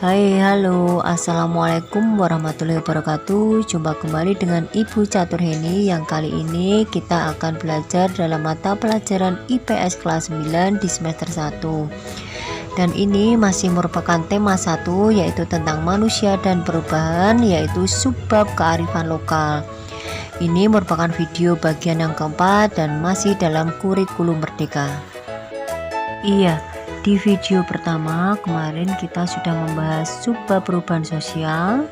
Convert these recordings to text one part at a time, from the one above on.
Hai, halo, assalamualaikum warahmatullahi wabarakatuh. Jumpa kembali dengan Ibu Catur Heni. Yang kali ini kita akan belajar dalam mata pelajaran IPS kelas 9 di semester 1. Dan ini masih merupakan tema 1, yaitu tentang manusia dan perubahan, yaitu subbab kearifan lokal. Ini merupakan video bagian yang keempat dan masih dalam kurikulum merdeka. Iya, di video pertama kemarin kita sudah membahas subbab perubahan sosial.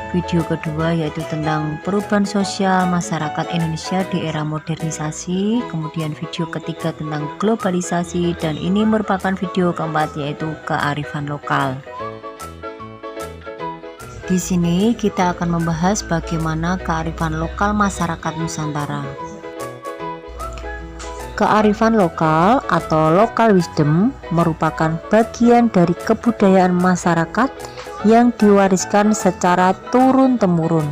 Video kedua yaitu tentang perubahan sosial masyarakat Indonesia di era modernisasi. Kemudian video ketiga tentang globalisasi, dan ini merupakan video keempat yaitu kearifan lokal. Di sini kita akan membahas bagaimana kearifan lokal masyarakat Nusantara. Kearifan lokal atau local wisdom merupakan bagian dari kebudayaan masyarakat yang diwariskan secara turun-temurun.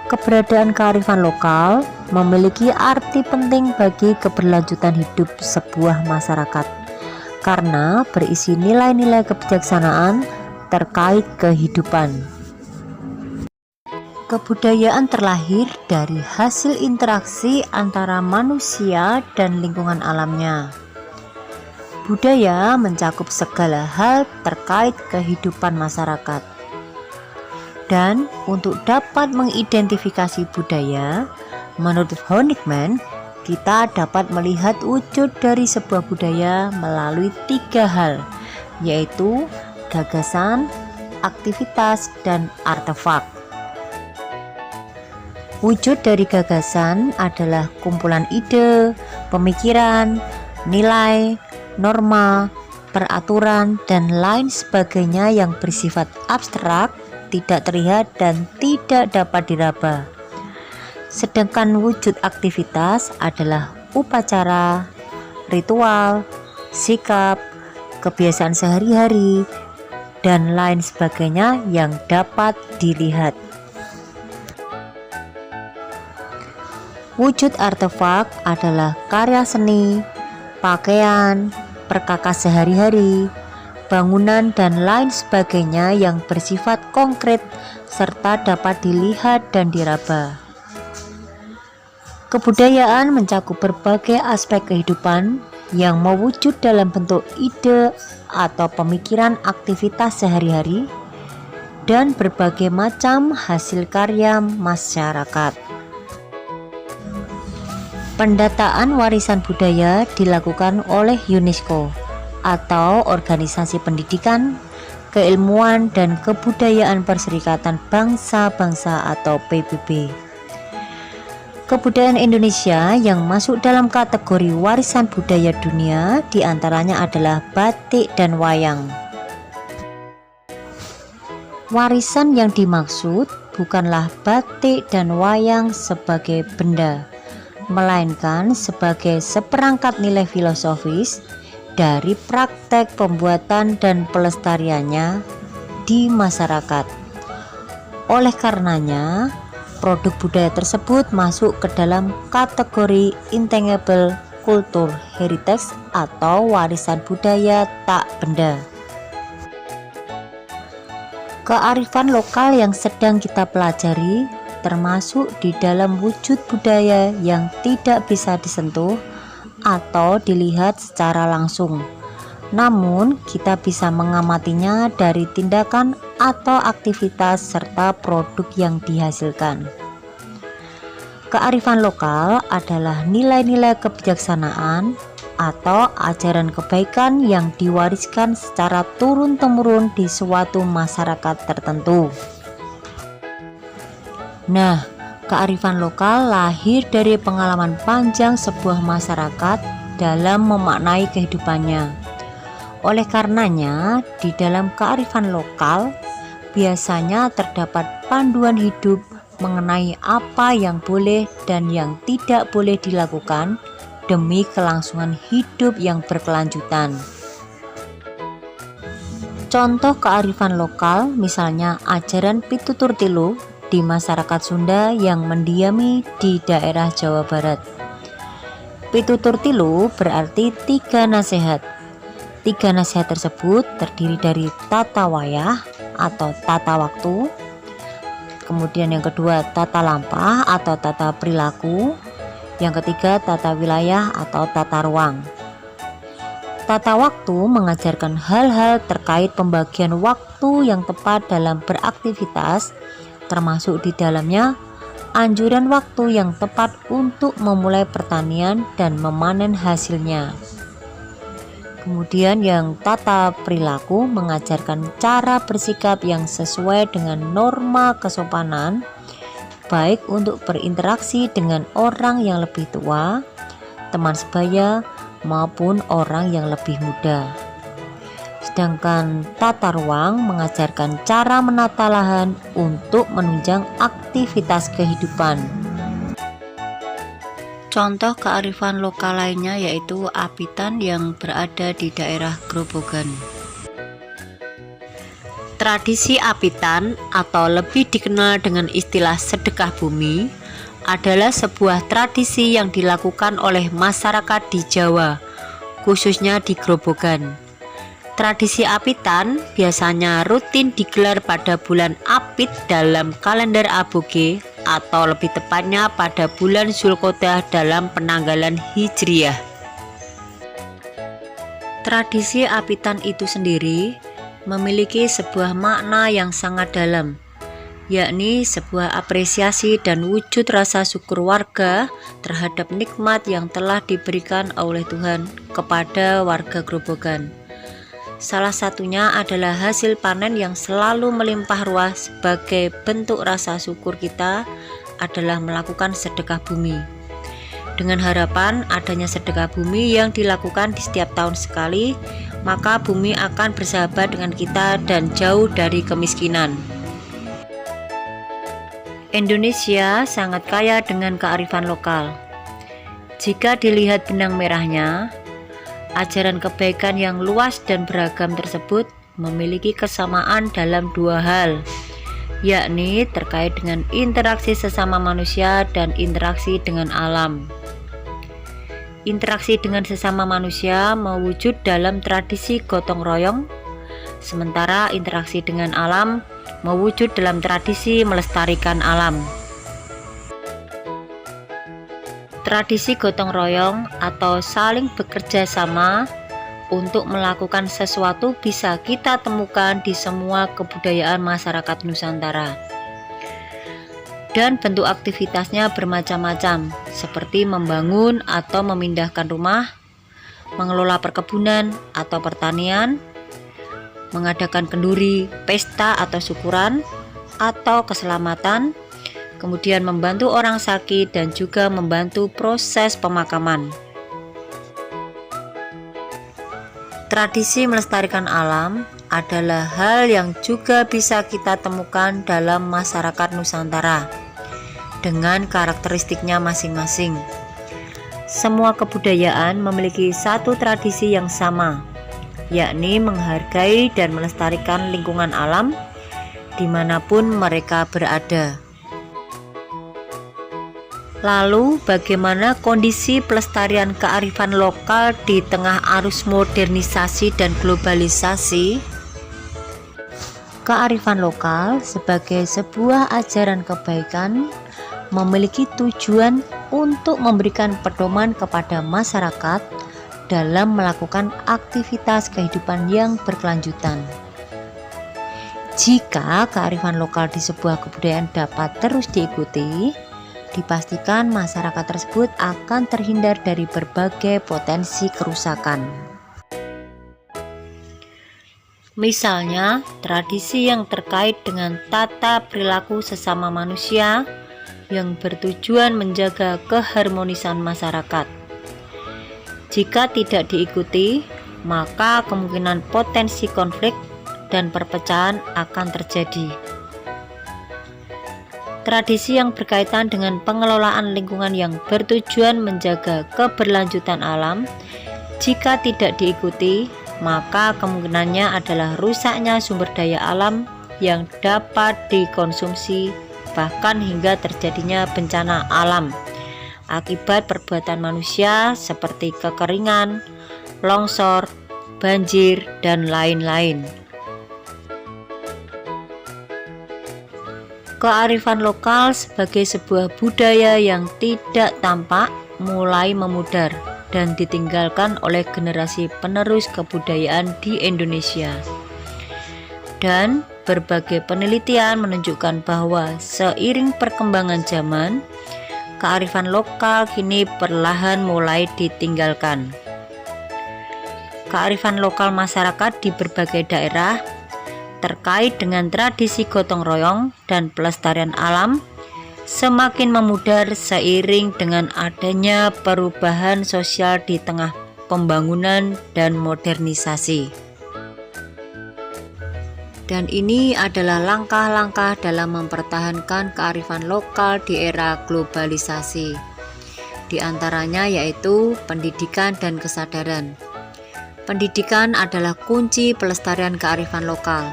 Keberadaan kearifan lokal memiliki arti penting bagi keberlanjutan hidup sebuah masyarakat karena berisi nilai-nilai kebijaksanaan terkait kehidupan. Kebudayaan terlahir dari hasil interaksi antara manusia dan lingkungan alamnya. Budaya mencakup segala hal terkait kehidupan masyarakat. Dan untuk dapat mengidentifikasi budaya, menurut Honigman, kita dapat melihat wujud dari sebuah budaya melalui 3 hal, yaitu gagasan, aktivitas, dan artefak. Wujud dari gagasan adalah kumpulan ide, pemikiran, nilai, norma, peraturan, dan lain sebagainya yang bersifat abstrak, tidak terlihat, dan tidak dapat diraba. Sedangkan wujud aktivitas adalah upacara, ritual, sikap, kebiasaan sehari-hari, dan lain sebagainya yang dapat dilihat. Wujud artefak adalah karya seni, pakaian, perkakas sehari-hari, bangunan, dan lain sebagainya yang bersifat konkret serta dapat dilihat dan diraba. Kebudayaan mencakup berbagai aspek kehidupan yang mewujud dalam bentuk ide atau pemikiran aktivitas sehari-hari dan berbagai macam hasil karya masyarakat. Pendataan warisan budaya dilakukan oleh UNESCO atau Organisasi Pendidikan, Keilmuan dan Kebudayaan Perserikatan Bangsa-Bangsa atau PBB. Kebudayaan Indonesia yang masuk dalam kategori warisan budaya dunia diantaranya adalah batik dan wayang. Warisan yang dimaksud bukanlah batik dan wayang sebagai benda, melainkan sebagai seperangkat nilai filosofis dari praktek pembuatan dan pelestariannya di masyarakat. Oleh karenanya, produk budaya tersebut masuk ke dalam kategori intangible culture heritage atau warisan budaya tak benda. Kearifan lokal yang sedang kita pelajari termasuk di dalam wujud budaya yang tidak bisa disentuh atau dilihat secara langsung. Namun, kita bisa mengamatinya dari tindakan atau aktivitas serta produk yang dihasilkan. Kearifan lokal adalah nilai-nilai kebijaksanaan atau ajaran kebaikan yang diwariskan secara turun-temurun di suatu masyarakat tertentu. Nah, kearifan lokal lahir dari pengalaman panjang sebuah masyarakat dalam memaknai kehidupannya. Oleh karenanya, di dalam kearifan lokal biasanya terdapat panduan hidup mengenai apa yang boleh dan yang tidak boleh dilakukan demi kelangsungan hidup yang berkelanjutan. Contoh kearifan lokal misalnya ajaran pitutur tilu di masyarakat Sunda yang mendiami di daerah Jawa Barat. Pitutur tilu berarti 3 nasihat, Tiga nasihat tersebut terdiri dari tata wayah atau tata waktu, kemudian yang kedua tata lampah atau tata perilaku, yang ketiga tata wilayah atau tata ruang. Tata waktu mengajarkan hal-hal terkait pembagian waktu yang tepat dalam beraktivitas, termasuk di dalamnya anjuran waktu yang tepat untuk memulai pertanian dan memanen hasilnya. Kemudian yang tata perilaku mengajarkan cara bersikap yang sesuai dengan norma kesopanan, baik untuk berinteraksi dengan orang yang lebih tua, teman sebaya, maupun orang yang lebih muda. Sedangkan tata ruang mengajarkan cara menata lahan untuk menunjang aktivitas kehidupan. Contoh kearifan lokal lainnya yaitu Apitan yang berada di daerah Grobogan. Tradisi Apitan atau lebih dikenal dengan istilah sedekah bumi adalah sebuah tradisi yang dilakukan oleh masyarakat di Jawa, khususnya di Grobogan. Tradisi Apitan biasanya rutin digelar pada bulan Apit dalam kalender Aboge atau lebih tepatnya pada bulan Zulkodah dalam penanggalan Hijriyah. Tradisi Apitan itu sendiri memiliki sebuah makna yang sangat dalam, yakni sebuah apresiasi dan wujud rasa syukur warga terhadap nikmat yang telah diberikan oleh Tuhan kepada warga Grobogan. Salah satunya adalah hasil panen yang selalu melimpah ruah. Sebagai bentuk rasa syukur kita adalah melakukan sedekah bumi. Dengan harapan adanya sedekah bumi yang dilakukan di setiap tahun sekali, maka bumi akan bersahabat dengan kita dan jauh dari kemiskinan. Indonesia sangat kaya dengan kearifan lokal. Jika dilihat benang merahnya, ajaran kebaikan yang luas dan beragam tersebut memiliki kesamaan dalam dua hal, yakni terkait dengan interaksi sesama manusia dan interaksi dengan alam. Interaksi dengan sesama manusia mewujud dalam tradisi gotong royong, sementara interaksi dengan alam mewujud dalam tradisi melestarikan alam. Tradisi gotong royong atau saling bekerja sama untuk melakukan sesuatu bisa kita temukan di semua kebudayaan masyarakat Nusantara. Dan bentuk aktivitasnya bermacam-macam, seperti membangun atau memindahkan rumah, mengelola perkebunan atau pertanian, mengadakan kenduri, pesta atau syukuran, atau keselamatan, kemudian membantu orang sakit dan juga membantu proses pemakaman. Tradisi melestarikan alam adalah hal yang juga bisa kita temukan dalam masyarakat Nusantara dengan karakteristiknya masing-masing. Semua kebudayaan memiliki satu tradisi yang sama, yakni menghargai dan melestarikan lingkungan alam dimanapun mereka berada. Lalu bagaimana kondisi pelestarian kearifan lokal di tengah arus modernisasi dan globalisasi? Kearifan lokal sebagai sebuah ajaran kebaikan memiliki tujuan untuk memberikan pedoman kepada masyarakat dalam melakukan aktivitas kehidupan yang berkelanjutan. Jika kearifan lokal di sebuah kebudayaan dapat terus diikuti, dipastikan masyarakat tersebut akan terhindar dari berbagai potensi kerusakan. Misalnya, tradisi yang terkait dengan tata perilaku sesama manusia yang bertujuan menjaga keharmonisan masyarakat. Jika tidak diikuti, maka kemungkinan potensi konflik dan perpecahan akan terjadi. Tradisi yang berkaitan dengan pengelolaan lingkungan yang bertujuan menjaga keberlanjutan alam, jika tidak diikuti, maka kemungkinannya adalah rusaknya sumber daya alam yang dapat dikonsumsi, bahkan hingga terjadinya bencana alam akibat perbuatan manusia seperti kekeringan, longsor, banjir, dan lain-lain. Kearifan lokal sebagai sebuah budaya yang tidak tampak mulai memudar dan ditinggalkan oleh generasi penerus kebudayaan di Indonesia. Dan berbagai penelitian menunjukkan bahwa seiring perkembangan zaman, kearifan lokal kini perlahan mulai ditinggalkan. Kearifan lokal masyarakat di berbagai daerah terkait dengan tradisi gotong royong dan pelestarian alam semakin memudar seiring dengan adanya perubahan sosial di tengah pembangunan dan modernisasi. Dan ini adalah langkah-langkah dalam mempertahankan kearifan lokal di era globalisasi. Di antaranya yaitu pendidikan dan kesadaran. Pendidikan adalah kunci pelestarian kearifan lokal.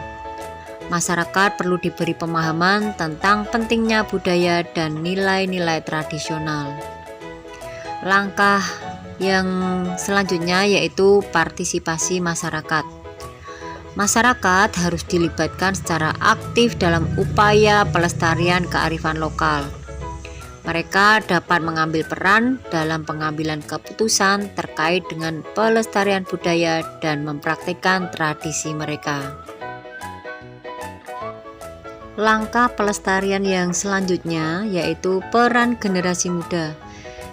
Masyarakat perlu diberi pemahaman tentang pentingnya budaya dan nilai-nilai tradisional. Langkah yang selanjutnya yaitu partisipasi masyarakat. Masyarakat harus dilibatkan secara aktif dalam upaya pelestarian kearifan lokal. Mereka dapat mengambil peran dalam pengambilan keputusan terkait dengan pelestarian budaya dan mempraktikkan tradisi mereka. Langkah pelestarian yang selanjutnya yaitu peran generasi muda.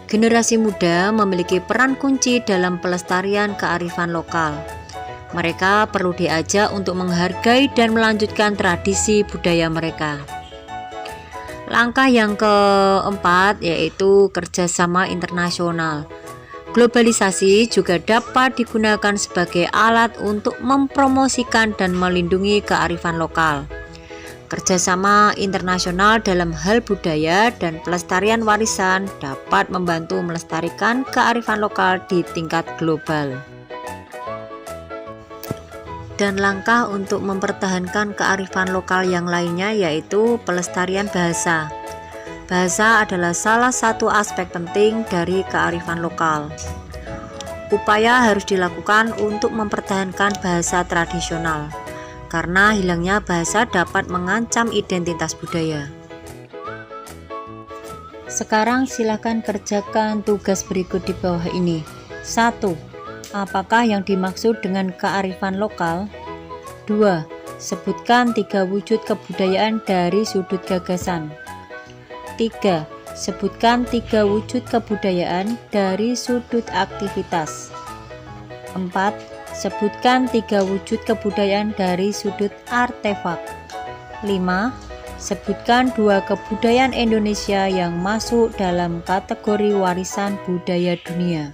Generasi muda memiliki peran kunci dalam pelestarian kearifan lokal. Mereka perlu diajak untuk menghargai dan melanjutkan tradisi budaya mereka. Langkah yang keempat yaitu kerjasama internasional. Globalisasi juga dapat digunakan sebagai alat untuk mempromosikan dan melindungi kearifan lokal. Kerjasama internasional dalam hal budaya dan pelestarian warisan dapat membantu melestarikan kearifan lokal di tingkat global. Dan langkah untuk mempertahankan kearifan lokal yang lainnya yaitu pelestarian bahasa. Bahasa adalah salah satu aspek penting dari kearifan lokal. Upaya harus dilakukan untuk mempertahankan bahasa tradisional, karena hilangnya bahasa dapat mengancam identitas budaya. Sekarang silakan kerjakan tugas berikut di bawah ini. 1. Apakah yang dimaksud dengan kearifan lokal? 2. Sebutkan 3 wujud kebudayaan dari sudut gagasan. 3. Sebutkan 3 wujud kebudayaan dari sudut aktivitas. 4. Sebutkan 3 wujud kebudayaan dari sudut artefak. 5. Sebutkan 2 kebudayaan Indonesia yang masuk dalam kategori warisan budaya dunia.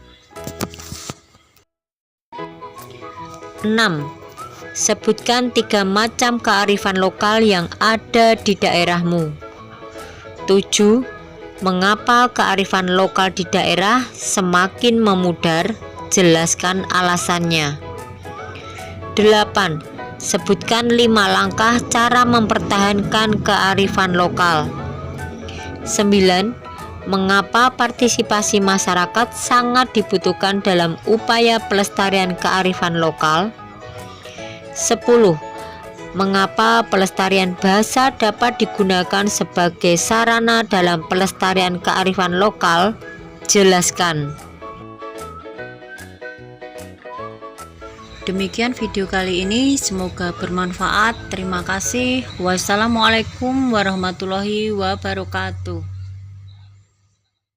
6. Sebutkan 3 macam kearifan lokal yang ada di daerahmu. 7. Mengapa kearifan lokal di daerah semakin memudar? Jelaskan alasannya. 8. Sebutkan 5 langkah cara mempertahankan kearifan lokal. 9. Mengapa partisipasi masyarakat sangat dibutuhkan dalam upaya pelestarian kearifan lokal? 10. Mengapa pelestarian bahasa dapat digunakan sebagai sarana dalam pelestarian kearifan lokal? Jelaskan. Demikian video kali ini, semoga bermanfaat. Terima kasih. Wassalamualaikum warahmatullahi wabarakatuh.